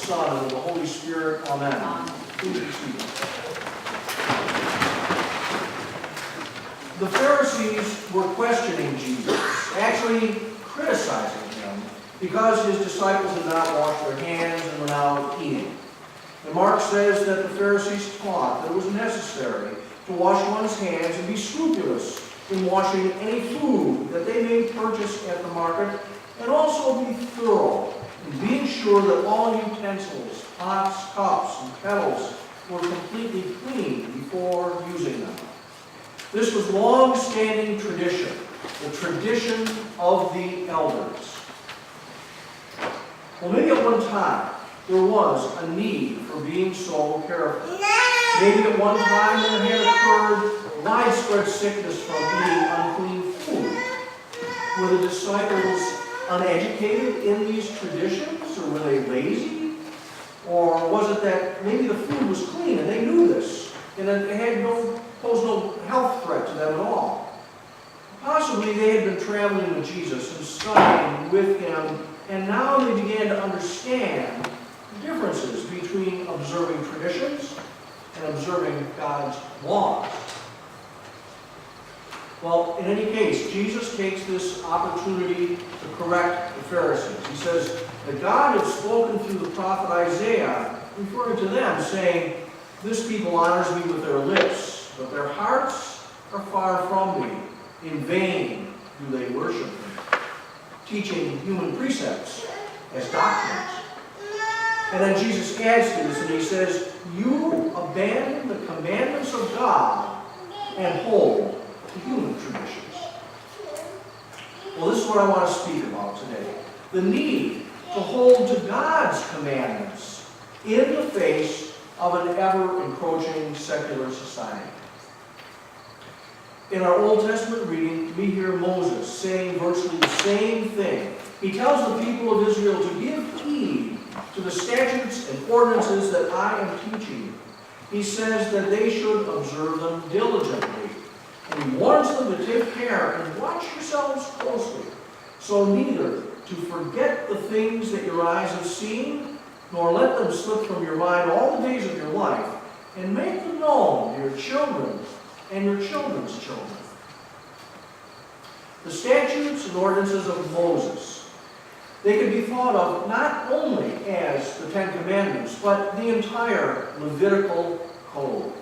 Son, and of the Holy Spirit. Amen. Please be seated. The Pharisees were questioning Jesus, actually criticizing him, because his disciples had not washed their hands and were now eating. And Mark says that the Pharisees taught that it was necessary to wash one's hands and be scrupulous in washing any food that they may purchase at the market, and also be thorough in being sure that all utensils, pots, cups, and kettles were completely clean before using them. This was long-standing tradition, the tradition of the elders. Well, maybe at one time there was a need for being so careful. Maybe at one time there had occurred widespread sickness from eating unclean food. Were the disciples uneducated in these traditions, or were they lazy? Or was it that maybe the food was clean and they knew this, and it had posed no health threat to them at all? Possibly they had been traveling with Jesus and studying with him, and now they began to understand the differences between observing traditions and observing God's laws. Well, in any case, Jesus takes this opportunity to correct the Pharisees. He says that God had spoken through the prophet Isaiah, referring to them, saying, "This people honors me with their lips, but their hearts are far from me. In vain do they worship me, teaching human precepts as doctrines." And then Jesus adds to this, and he says, "You abandon the commandments of God and hold to human traditions." Well, this is what I want to speak about today. The need to hold to God's commandments in the face of an ever-encroaching secular society. In our Old Testament reading, we hear Moses saying virtually the same thing. He tells the people of Israel to give heed to the statutes and ordinances that I am teaching. He says that they should observe them diligently. And he warns them to take care and watch yourselves closely, so neither to forget the things that your eyes have seen, nor let them slip from your mind all the days of your life, and make them known to your children and your children's children. The statutes and ordinances of Moses, they could be thought of not only as the Ten Commandments, but the entire Levitical Code.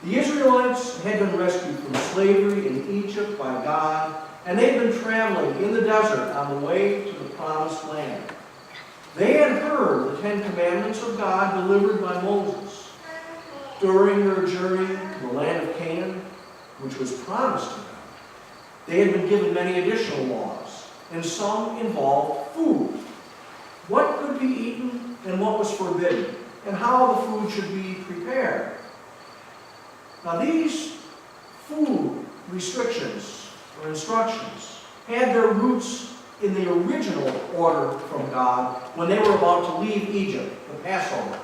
The Israelites had been rescued from slavery in Egypt by God, and they'd been traveling in the desert on the way to the Promised Land. They had heard the Ten Commandments of God delivered by Moses. During their journey to the land of Canaan, which was promised to them, they had been given many additional laws, and some involved food. What could be eaten and what was forbidden, and how the food should be prepared. Now these food restrictions or instructions had their roots in the original order from God when they were about to leave Egypt, the Passover.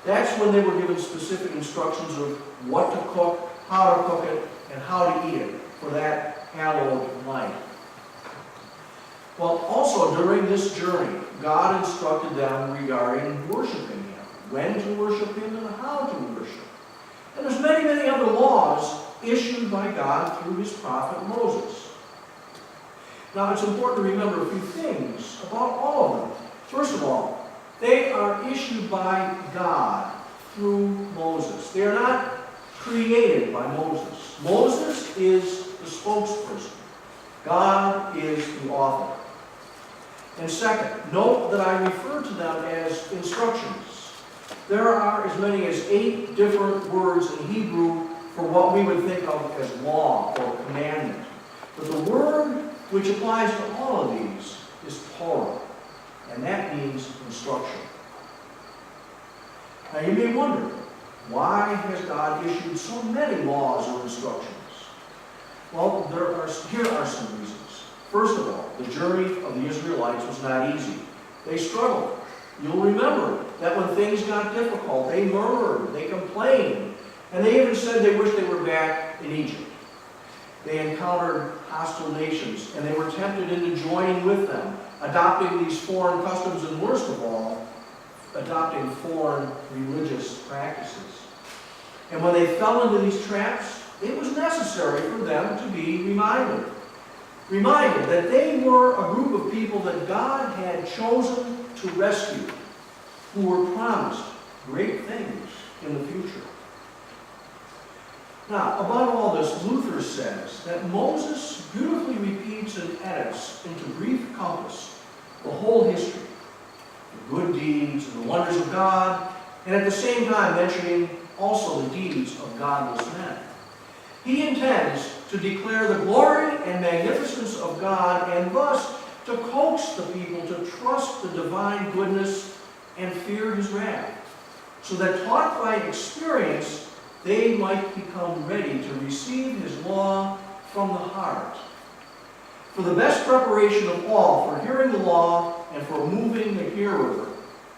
That's when they were given specific instructions of what to cook, how to cook it, and how to eat it for that hallowed night. Well, also during this journey, God instructed them regarding worshiping Him, when to worship Him and how to worship. And there's many, many other laws issued by God through His prophet Moses. Now, it's important to remember a few things about all of them. First of all, they are issued by God through Moses. They are not created by Moses. Moses is the spokesperson. God is the author. And second, note that I refer to them as instructions. There are as many as 8 different words in Hebrew for what we would think of as law or commandment. But the word which applies to all of these is Torah, and that means instruction. Now you may wonder, why has God issued so many laws or instructions? Well, here are some reasons. First of all, the journey of the Israelites was not easy. They struggled. You'll remember that when things got difficult, they murmured, they complained, and they even said they wished they were back in Egypt. They encountered hostile nations, and they were tempted into joining with them, adopting these foreign customs, and worst of all, adopting foreign religious practices. And when they fell into these traps, it was necessary for them to be reminded that they were a group of people that God had chosen to rescue, who were promised great things in the future. Now, about all this, Luther says that Moses beautifully repeats and edits into brief compass the whole history, the good deeds and the wonders of God, and at the same time mentioning also the deeds of godless men. He intends to declare the glory and magnificence of God and thus to coax the people to trust the divine goodness and fear His wrath, so that taught by experience they might become ready to receive His law from the heart. For the best preparation of all for hearing the law and for moving the hearer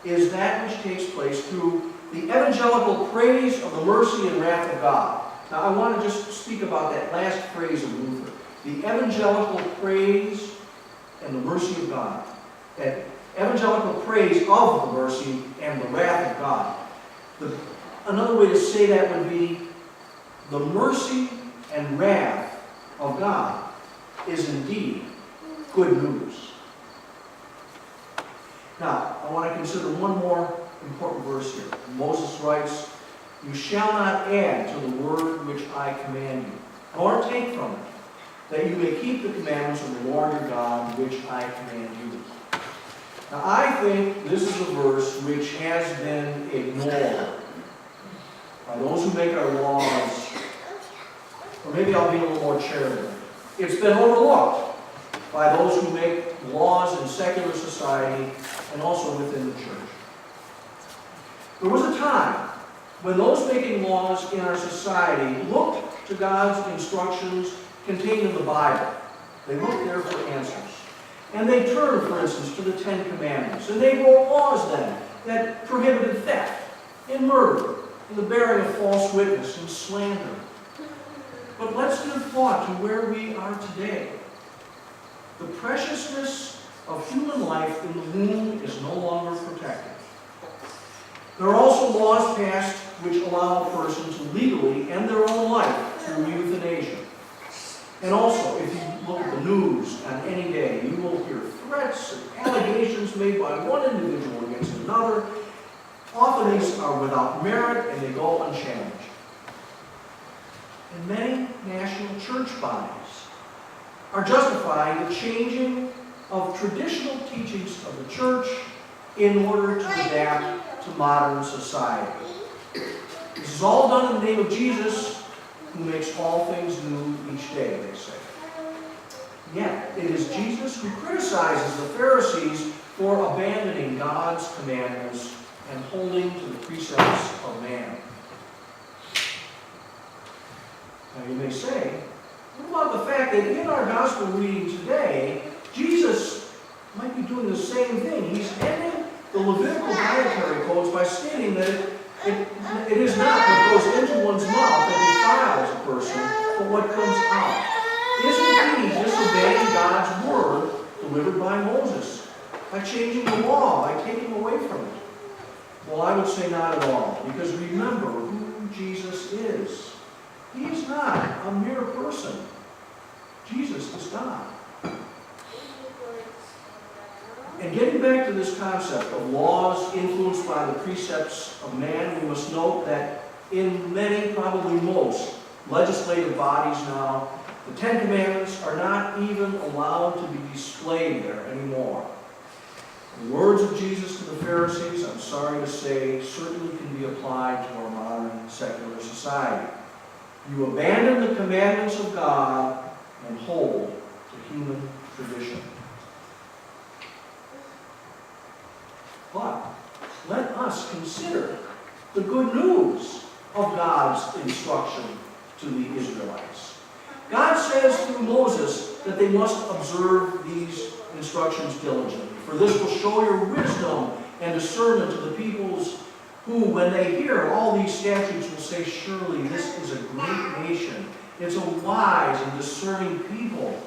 is that which takes place through the evangelical praise of the mercy and wrath of God. Now I want to just speak about that last phrase of Luther. The evangelical praise and the mercy of God. That evangelical praise of the mercy and the wrath of God. Another way to say that would be the mercy and wrath of God is indeed good news. Now, I want to consider one more important verse here. Moses writes, "You shall not add to the word which I command you, nor take from it, that you may keep the commandments of the Lord your God, which I command you." Now, I think this is a verse which has been ignored by those who make our laws, or maybe I'll be a little more charitable. It's been overlooked by those who make laws in secular society and also within the church. There was a time when those making laws in our society looked to God's instructions contained in the Bible. They looked there for answers. And they turned, for instance, to the Ten Commandments. And they wrote laws then that prohibited theft and murder and the bearing of false witness and slander. But let's give thought to where we are today. The preciousness of human life in the womb is no longer protected. There are also laws passed which allow a person to legally end their own life through euthanasia. And also, if you look at the news on any day, you will hear threats and allegations made by one individual against another. Often these are without merit and they go unchallenged. And many national church bodies are justifying the changing of traditional teachings of the church in order to adapt to modern society. This is all done in the name of Jesus, who makes all things new each day, they say. Yet, it is Jesus who criticizes the Pharisees for abandoning God's commandments and holding to the precepts of man. Now you may say, what about the fact that in our gospel reading today, Jesus might be doing the same thing. He's ending the Levitical dietary codes by stating that it is not what goes into one's mouth that defiles a person, but what comes out. Isn't he disobeying God's word delivered by Moses by changing the law, by taking away from it? Well, I would say not at all, because remember who Jesus is. He is not a mere person. Jesus is God. And getting back to this concept of laws influenced by the precepts of man, we must note that in many, probably most, legislative bodies now, the Ten Commandments are not even allowed to be displayed there anymore. The words of Jesus to the Pharisees, I'm sorry to say, certainly can be applied to our modern secular society. You abandon the commandments of God and hold to human tradition. But let us consider the good news of God's instruction to the Israelites. God says through Moses that they must observe these instructions diligently. For this will show your wisdom and discernment to the peoples who, when they hear all these statutes, will say, surely this is a great nation. It's a wise and discerning people.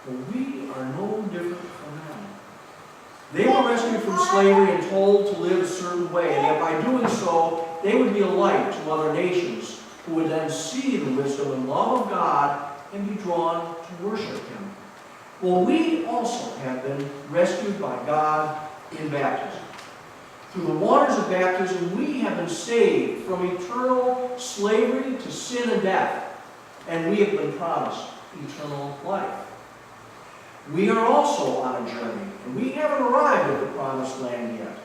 But we are no different from them. They were rescued from slavery and told to live a certain way, and that by doing so, they would be a light to other nations who would then see the wisdom and love of God and be drawn to worship Him. Well, we also have been rescued by God in baptism. Through the waters of baptism, we have been saved from eternal slavery to sin and death, and we have been promised eternal life. We are also on a journey, and we haven't arrived at the promised land yet.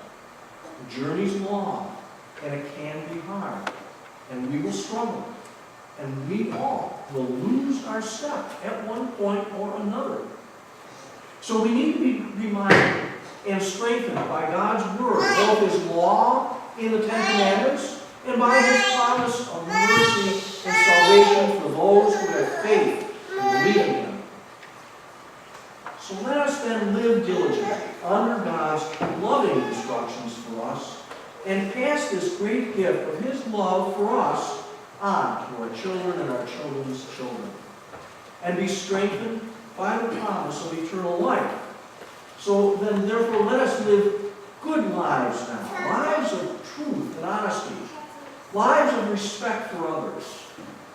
The journey's long, and it can be hard, and we will struggle, and we all will lose our step at one point or another. So we need to be reminded and strengthened by God's Word, both His law in the Ten Commandments and by His promise of mercy and salvation for those who have faith and believe in Him. So let us then live diligently under God's loving instructions for us and pass this great gift of His love for us on to our children and our children's children, and be strengthened by the promise of eternal life. So then, therefore, let us live good lives now, lives of truth and honesty, lives of respect for others,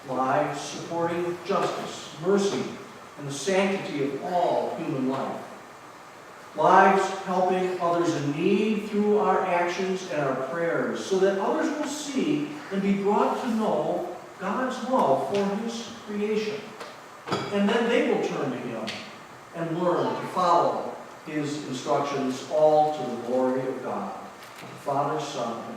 lives supporting justice, mercy, and the sanctity of all human life, lives helping others in need through our actions and our prayers, so that others will see and be brought to know God's love for His creation. And then they will turn to Him and learn to follow His instructions, all to the glory of God, the Father, Son, and